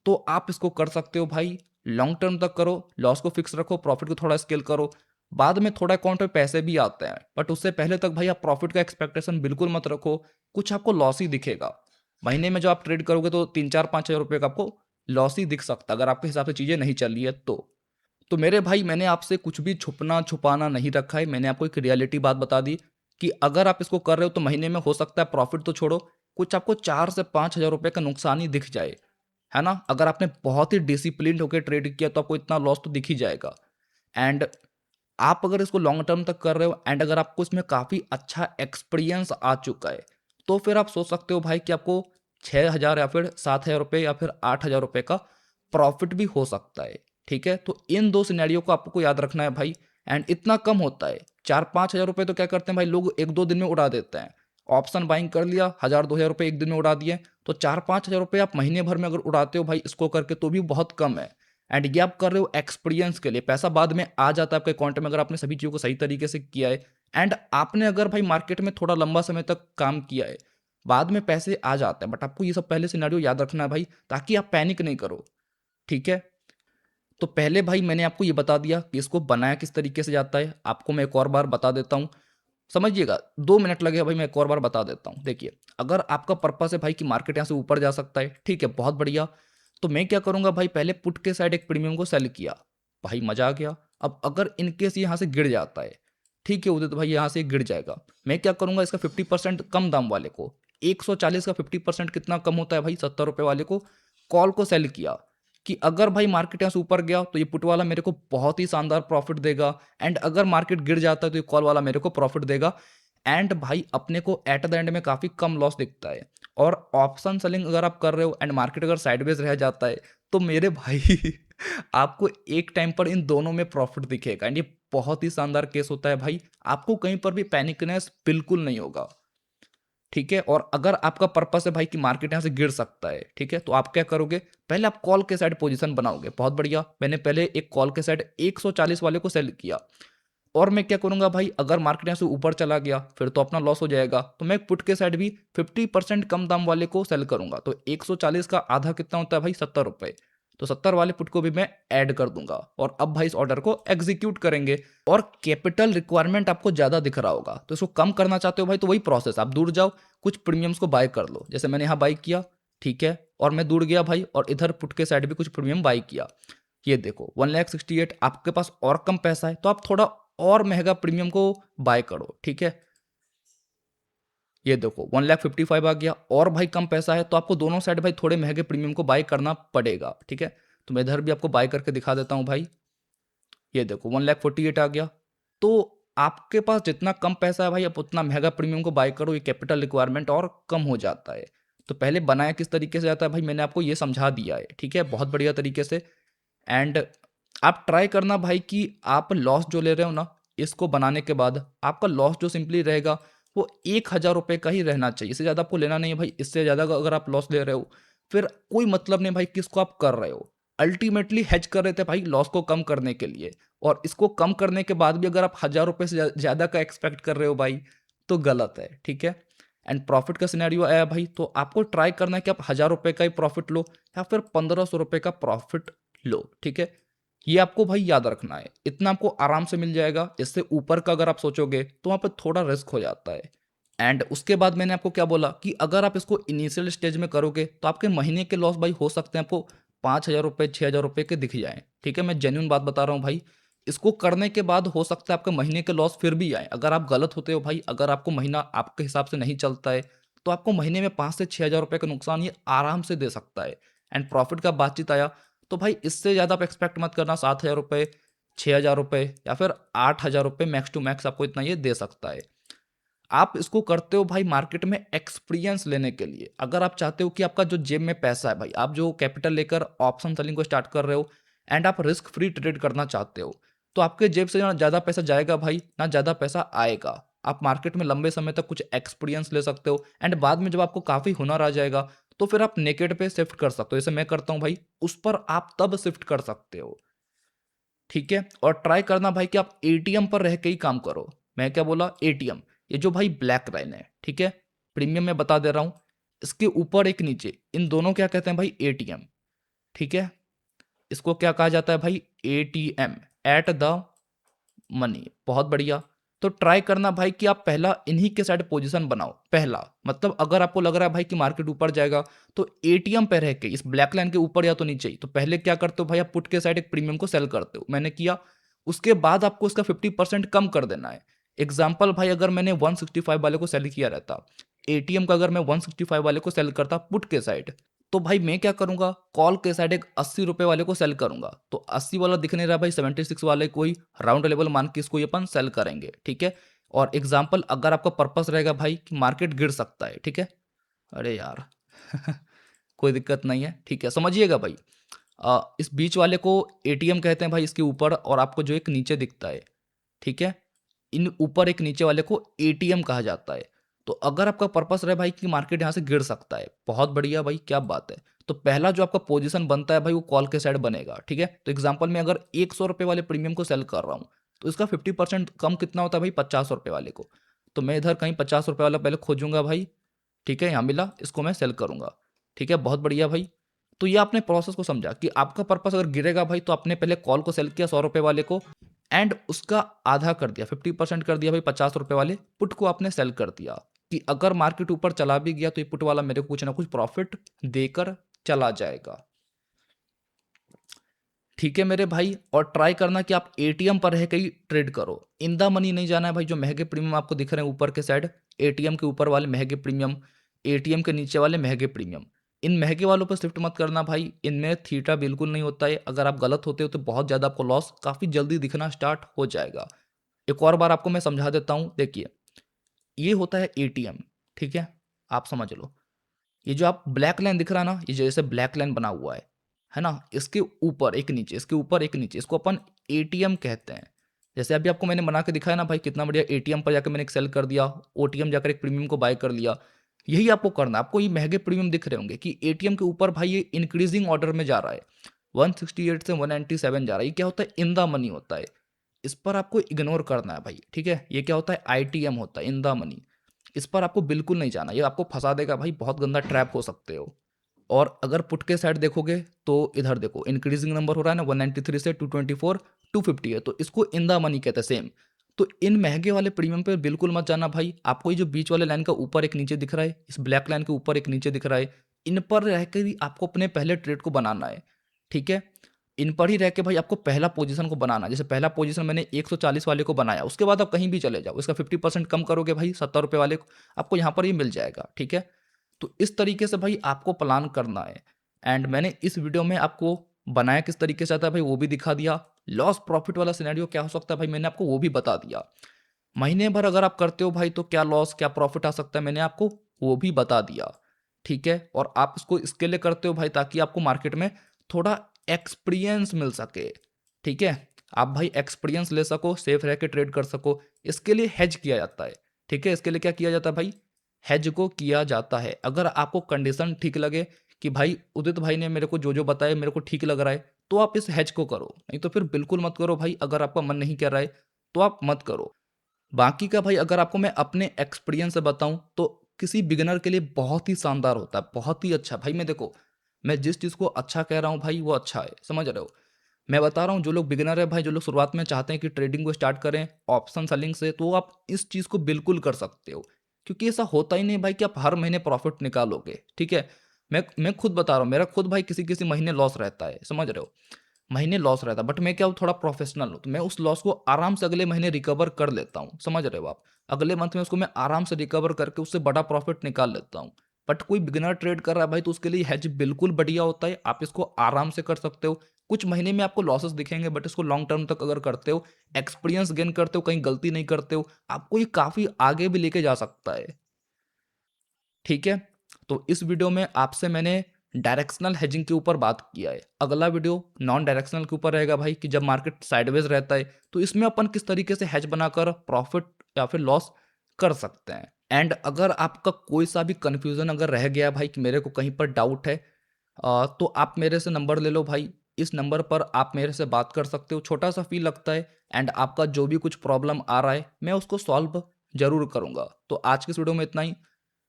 तो आप इसको कर सकते हो भाई। लॉन्ग टर्म तक करो, लॉस को फिक्स रखो, प्रॉफिट को थोड़ा स्केल करो। बाद में थोड़ा अकाउंट में पैसे भी आते हैं, बट उससे पहले तक भाई आप प्रॉफिट का एक्सपेक्टेशन बिल्कुल मत रखो। कुछ आपको लॉस ही दिखेगा महीने में, जो आप ट्रेड करोगे तो 3 4 5 हज़ार रुपये का आपको लॉस ही दिख सकता है, अगर आपके हिसाब से चीज़ें नहीं चल रही है तो मेरे भाई मैंने आपसे कुछ भी छुपना छुपाना नहीं रखा है, मैंने आपको एक रियलिटी बात बता दी कि अगर आप इसको कर रहे हो तो महीने में हो सकता है प्रॉफिट तो छोड़ो, कुछ आपको 4 से 5 हज़ार रुपये का नुकसान ही दिख जाए, है ना? अगर आपने बहुत ही डिसिप्लिन होकर ट्रेड किया तो आपको इतना लॉस तो दिख ही जाएगा। एंड आप अगर इसको लॉन्ग टर्म तक कर रहे हो एंड अगर आपको इसमें काफ़ी अच्छा एक्सपीरियंस आ चुका है, तो फिर आप सोच सकते हो भाई कि आपको 6 हज़ार या फिर 7 हज़ार रुपये या फिर 8 हज़ार रुपये का प्रॉफिट भी हो सकता है। ठीक है, तो इन दो सिनेरियो को आपको याद रखना है भाई। एंड इतना कम होता है, 4 5 हज़ार रुपये तो क्या करते हैं भाई लोग, 1 2 दिन में उड़ा देते हैं। ऑप्शन बाइंग कर लिया, 1000 2000 रुपये एक दिन में उड़ा दिए, तो 4 5 हज़ार रुपये आप महीने भर में अगर उड़ाते हो भाई इसको करके तो भी बहुत कम है। एंड ये आप कर रहे हो एक्सपीरियंस के लिए, पैसा बाद में आ जाता है आपके अकाउंट में अगर आपने सभी चीज़ों को सही तरीके से किया है। एंड आपने अगर भाई मार्केट में थोड़ा लंबा समय तक काम किया है, बाद में पैसे आ जाते हैं, बट आपको ये सब पहले सिनेरियो याद रखना है भाई, ताकि आप पैनिक नहीं करो। ठीक है, तो पहले भाई मैंने आपको ये बता दिया कि इसको बनाया किस तरीके से जाता है, आपको मैं एक और बार बता देता हूँ, समझिएगा। 2 मिनट लगेगा भाई, मैं एक और बार बता देता हूँ। देखिए, अगर आपका पर्पस है भाई कि मार्केट यहाँ से ऊपर जा सकता है, ठीक है, बहुत बढ़िया। तो मैं क्या करूंगा भाई, पहले पुट के साइड एक प्रीमियम को सेल किया, भाई मजा आ गया। अब अगर इनकेस यहाँ से गिर जाता है, ठीक है उदित भाई यहाँ से गिर जाएगा, मैं क्या करूंगा, इसका 50% कम दाम वाले को, 140 का 50% कितना कम होता है भाई, 70 रुपये वाले को कॉल को सेल किया कि अगर भाई मार्केट यहाँ से ऊपर गया तो ये पुट वाला मेरे को बहुत ही शानदार प्रॉफिट देगा, एंड अगर मार्केट गिर जाता है तो ये कॉल वाला मेरे को प्रॉफिट देगा। एंड भाई अपने को एट द एंड में काफी कम लॉस दिखता है। और ऑप्शन सेलिंग अगर आप कर रहे हो एंड मार्केट अगर साइडवेज रह जाता है, तो मेरे भाई आपको एक टाइम पर इन दोनों में प्रॉफिट दिखेगा, एंड ये बहुत ही शानदार केस होता है भाई, आपको कहीं पर भी पैनिकनेस बिल्कुल नहीं होगा। ठीक है, और अगर आपका पर्पस है भाई कि मार्केट यहाँ से गिर सकता है, ठीक है, तो आप क्या करोगे, पहले आप कॉल के साइड पोजीशन बनाओगे, बहुत बढ़िया। मैंने पहले एक कॉल के साइड 140 वाले को सेल किया, और मैं क्या करूंगा भाई, अगर मार्केट यहाँ से ऊपर चला गया फिर तो अपना लॉस हो जाएगा, तो मैं पुट के साइड भी 50% कम दाम वाले को सेल करूंगा। तो 140 का आधा कितना होता है भाई, 70 रुपये, तो 70 वाले पुट को भी मैं ऐड कर दूंगा। और अब भाई इस ऑर्डर को एग्जीक्यूट करेंगे। और कैपिटल रिक्वायरमेंट आपको ज्यादा दिख रहा होगा, तो इसको कम करना चाहते हो भाई, तो वही प्रोसेस, आप दूर जाओ, कुछ प्रीमियम्स को बाय कर लो, जैसे मैंने यहाँ बाई किया, ठीक है, और मैं दूर गया भाई और इधर पुट के साइड भी कुछ प्रीमियम बाई किया। ये देखो 1,68,000, आपके पास और कम पैसा है तो आप थोड़ा और महंगा प्रीमियम को बाय करो। ठीक है, ये देखो 1,55,000 आ गया, और भाई कम पैसा है तो आपको दोनों साइड भाई थोड़े महंगे प्रीमियम को बाय करना पड़ेगा। ठीक है, तो मैं इधर भी आपको बाय करके दिखा देता हूं भाई। ये देखो 1,48,000 आ गया। तो आपके पास जितना कम पैसा है भाई, आप उतना महंगा प्रीमियम को बाय करो, ये कैपिटल रिक्वायरमेंट और कम हो जाता है। तो पहले बनाया किस तरीके से जाता है भाई, मैंने आपको ये समझा दिया है, ठीक है, बहुत बढ़िया तरीके से। एंड आप ट्राई करना भाई कि आप लॉस जो ले रहे हो ना, इसको बनाने के बाद आपका लॉस जो सिंपली रहेगा वो 1,000 रुपये का ही रहना चाहिए, इससे ज़्यादा आपको लेना नहीं है भाई। इससे ज़्यादा अगर आप लॉस ले रहे हो फिर कोई मतलब नहीं भाई किसको आप कर रहे हो। अल्टीमेटली हेज कर रहे थे भाई लॉस को कम करने के लिए, और इसको कम करने के बाद भी अगर आप 1,000 रुपये से ज़्यादा का एक्सपेक्ट कर रहे हो भाई, तो गलत है। ठीक है, एंड प्रॉफिट का सिनेरियो आया भाई, तो आपको ट्राई करना है कि आप 1,000 रुपये का ही प्रॉफिट लो या फिर 1,500 रुपये का प्रॉफिट लो। ठीक है, ये आपको भाई याद रखना है, इतना आपको आराम से मिल जाएगा। इससे ऊपर का अगर आप सोचोगे तो वहां पर थोड़ा रिस्क हो जाता है। एंड उसके बाद मैंने आपको क्या बोला कि अगर आप इसको इनिशियल स्टेज में करोगे तो आपके महीने के लॉस भाई हो सकते हैं आपको 5,000 रुपये 6,000 रुपये के दिख जाएं। ठीक है, मैं जेन्युइन बात बता रहा हूँ भाई। इसको करने के बाद हो सकता है आपके महीने के लॉस फिर भी आए। अगर आप गलत होते हो भाई, अगर आपको महीना आपके हिसाब से नहीं चलता है तो आपको महीने में 5 से 6 हज़ार रुपये का नुकसान ये आराम से दे सकता है। एंड प्रॉफिट का बातचीत आया तो भाई इससे ज़्यादा आप एक्सपेक्ट मत करना। 7,000 रुपये 6,000 रुपये या फिर 8,000 रुपये मैक्स टू मैक्स आपको इतना ये दे सकता है। आप इसको करते हो भाई मार्केट में एक्सपीरियंस लेने के लिए। अगर आप चाहते हो कि आपका जो जेब में पैसा है भाई, आप जो कैपिटल लेकर ऑप्शन सेलिंग को स्टार्ट कर रहे हो एंड आप रिस्क फ्री ट्रेड करना चाहते हो, तो आपके जेब से ना ज़्यादा पैसा जाएगा भाई, ना ज़्यादा पैसा आएगा। आप मार्केट में लंबे समय तक कुछ एक्सपीरियंस ले सकते हो एंड बाद में जब आपको काफ़ी हुनर आ जाएगा तो फिर आप नेकेड पे शिफ्ट कर सकते हो, जैसे मैं करता हूँ भाई, उस पर आप तब शिफ्ट कर सकते हो। ठीक है, और ट्राई करना भाई कि आप एटीएम पर रह के ही काम करो। मैं क्या बोला, एटीएम, ये जो भाई ब्लैक लाइन है, ठीक है, प्रीमियम में बता दे रहा हूं, इसके ऊपर एक नीचे, इन दोनों क्या कहते हैं भाई, एटीएम। ठीक है, इसको क्या कहा जाता है भाई, एटीएम, एट द मनी। बहुत बढ़िया। तो ट्राई करना भाई कि आप पहला इन्हीं के साइड पोजीशन बनाओ। पहला मतलब अगर आपको लग रहा है भाई कि मार्केट ऊपर जाएगा तो एटीएम पे रह के इस ब्लैक लाइन के ऊपर या तो नीचे ही, तो पहले क्या करते हो भाई, आप पुट के साइड एक प्रीमियम को सेल करते हो, मैंने किया। उसके बाद आपको उसका 50% कम कर देना है। एग्जाम्पल भाई, अगर मैंने 165 वाले को सेल किया रहता, एटीएम का अगर मैं 165 वाले को सेल करता पुट के साइड, तो भाई मैं क्या करूंगा, कॉल के साइड एक 80 रुपए वाले को सेल करूंगा। तो 80 वाला दिख नहीं रहा भाई, 76 वाले को ही राउंड लेवल मान के इसको ये अपन सेल करेंगे। ठीक है, और एग्जाम्पल अगर आपका पर्पस रहेगा भाई कि मार्केट गिर सकता है, ठीक है, अरे यार कोई दिक्कत नहीं है, ठीक है, समझिएगा भाई। इस बीच वाले को एटीएम कहते हैं भाई, इसके ऊपर, और आपको जो एक नीचे दिखता है, ठीक है, इन ऊपर एक नीचे वाले को एटीएम कहा जाता है। तो अगर आपका पर्पस रहे भाई कि मार्केट यहाँ से गिर सकता है, बहुत बढ़िया भाई, क्या बात है, तो पहला जो आपका पोजीशन बनता है भाई वो कॉल के साइड बनेगा। ठीक है, तो एग्जांपल में अगर 100 रुपये वाले प्रीमियम को सेल कर रहा हूँ तो इसका 50% कम कितना होता है भाई, 50 रुपये वाले को। तो मैं इधर कहीं 50 रुपये वाला पहले खोजूंगा भाई। ठीक है, यहाँ मिला, इसको मैं सेल करूंगा। ठीक है, बहुत बढ़िया भाई। तो ये आपने प्रोसेस को समझा कि आपका पर्पस अगर गिरेगा भाई तो आपने पहले कॉल को सेल किया 100 रुपये वाले को, एंड उसका आधा कर दिया, 50% कर दिया भाई 50 रुपये वाले पुट को आपने सेल कर दिया, कि अगर मार्केट ऊपर चला भी गया तो ये पुट वाला मेरे को कुछ ना कुछ प्रॉफिट देकर चला जाएगा। ठीक है मेरे भाई, और ट्राई करना कि आप एटीएम पर रह के ही ट्रेड करो, इन द मनी नहीं जाना है भाई। जो महंगे प्रीमियम आपको दिख रहे हैं ऊपर के साइड, एटीएम के ऊपर वाले महंगे प्रीमियम, एटीएम के नीचे वाले महंगे प्रीमियम, इन महंगे वालों पर शिफ्ट मत करना भाई। इनमें थीटा बिल्कुल नहीं होता है। अगर आप गलत होते हो तो बहुत ज़्यादा आपको लॉस काफ़ी जल्दी दिखना स्टार्ट हो जाएगा। एक और बार आपको मैं समझा देता हूँ, देखिए, ये होता है एटीएम। ठीक है, आप समझ लो, ये जो आप ब्लैक लाइन दिख रहा है ना, ये जैसे ब्लैक लाइन बना हुआ है ना, इसके ऊपर एक नीचे, इसके ऊपर एक नीचे, इसको अपन एटीएम कहते हैं। जैसे अभी आपको मैंने बना के दिखाया ना भाई, कितना बढ़िया, एटीएम पर जाकर मैंने एक सेल कर दिया, ओटीएम जाकर एक प्रीमियम को बाय कर लिया। यही आपको करना है। आपको ये महंगे प्रीमियम दिख रहे होंगे कि एटीएम के ऊपर भाई ये इंक्रीजिंग ऑर्डर में जा रहा है, 168 से 197 जा रहा है। ये क्या होता है, इन द मनी होता है। इस पर आपको इग्नोर करना है भाई। ठीक है, ये क्या होता है, आईटीएम होता है, इन द मनी। इस पर आपको बिल्कुल नहीं जाना, ये आपको फंसा देगा भाई, बहुत गंदा ट्रैप हो सकते हो। और अगर पुट के साइड देखोगे तो इधर देखो, इंक्रीजिंग नंबर हो रहा है ना, 193 से 224 250 है, तो इसको इन द मनी कहते हैं सेम। तो इन महंगे वाले प्रीमियम पे बिल्कुल मत जाना भाई। आपको ये जो बीच वाले लाइन का ऊपर एक नीचे दिख रहा है, इस ब्लैक लाइन के ऊपर एक नीचे दिख रहा है, इन पर रहकर ही आपको अपने पहले ट्रेड को बनाना है। ठीक है, इन पर ही रह के भाई आपको पहला पोजीशन को बनाना है। जैसे पहला पोजीशन मैंने 140 वाले को बनाया, उसके बाद आप कहीं भी चले जाओ, इसका 50% कम करोगे भाई 70 रुपये वाले को, आपको यहाँ पर ही मिल जाएगा। ठीक है, तो इस तरीके से भाई आपको प्लान करना है। एंड मैंने इस वीडियो में आपको बनाया किस तरीके से आता है भाई वो भी दिखा दिया। लॉस प्रॉफिट वाला सिनेरियो क्या हो सकता है भाई मैंने आपको वो भी बता दिया। महीने भर अगर आप करते हो भाई तो क्या लॉस क्या प्रॉफिट आ सकता है मैंने आपको वो भी बता दिया। ठीक है, और आप इसको इसके लिए करते हो भाई ताकि आपको मार्केट में थोड़ा एक्सपीरियंस मिल सके। ठीक है, आप भाई एक्सपीरियंस ले सको, सेफ रह के ट्रेड कर सको, इसके लिए हेज किया जाता है। ठीक है, इसके लिए क्या किया जाता है भाई, हेज को किया जाता है। अगर आपको कंडीशन ठीक लगे कि भाई उदित भाई ने मेरे को जो जो बताया मेरे को ठीक लग रहा है, तो आप इस हेज को करो, नहीं तो फिर बिल्कुल मत करो भाई। अगर आपका मन नहीं कर रहा है तो आप मत करो। बाकी का भाई अगर आपको मैं अपने एक्सपीरियंस से बताऊं तो किसी बिगिनर के लिए बहुत ही शानदार होता है, बहुत ही अच्छा भाई। मैं देखो, मैं जिस चीज़ को अच्छा कह रहा हूँ भाई वो अच्छा है, समझ रहे हो। मैं बता रहा हूँ जो लोग बिगिनर है भाई, जो लोग शुरुआत में चाहते हैं कि ट्रेडिंग को स्टार्ट करें ऑप्शन सेलिंग से, तो आप इस चीज़ को बिल्कुल कर सकते हो। क्योंकि ऐसा होता ही नहीं भाई कि आप हर महीने प्रॉफिट निकालोगे, ठीक है। मैं खुद बता रहा हूँ, मेरा खुद भाई किसी किसी महीने लॉस रहता है, समझ रहे हो, महीने लॉस रहता है, बट मैं क्या हूँ, थोड़ा प्रोफेशनल हूँ, तो मैं उस लॉस को आराम से अगले महीने रिकवर कर लेता हूँ, समझ रहे हो आप। अगले मंथ में उसको मैं आराम से रिकवर करके उससे बड़ा प्रॉफिट निकाल लेता हूँ। बट कोई बिगिनर ट्रेड कर रहा है भाई, तो उसके लिए हेज बिल्कुल बढ़िया होता है, आप इसको आराम से कर सकते हो। कुछ महीने में आपको लॉसेस दिखेंगे, बट इसको लॉन्ग टर्म तक अगर करते हो, एक्सपीरियंस गेन करते हो, कहीं गलती नहीं करते हो, आपको ये काफ़ी आगे भी लेके जा सकता है, ठीक है। तो इस वीडियो में आपसे मैंने डायरेक्शनल हेजिंग के ऊपर बात किया है। अगला वीडियो नॉन डायरेक्शनल के ऊपर रहेगा भाई, कि जब मार्केट साइडवेज रहता है तो इसमें अपन किस तरीके से हेज बनाकर प्रॉफिट या फिर लॉस कर सकते हैं। एंड अगर आपका कोई सा भी कंफ्यूजन अगर रह गया भाई, कि मेरे को कहीं पर डाउट है, तो आप मेरे से नंबर ले लो भाई। इस नंबर पर आप मेरे से बात कर सकते हो, छोटा सा फी लगता है। एंड आपका जो भी कुछ प्रॉब्लम आ रहा है, मैं उसको सॉल्व जरूर करूंगा। तो आज की इस वीडियो में इतना ही।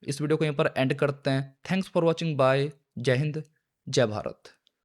इस वीडियो को यहीं पर एंड करते हैं। थैंक्स फॉर वॉचिंग, बाय, जय हिंद, जय भारत।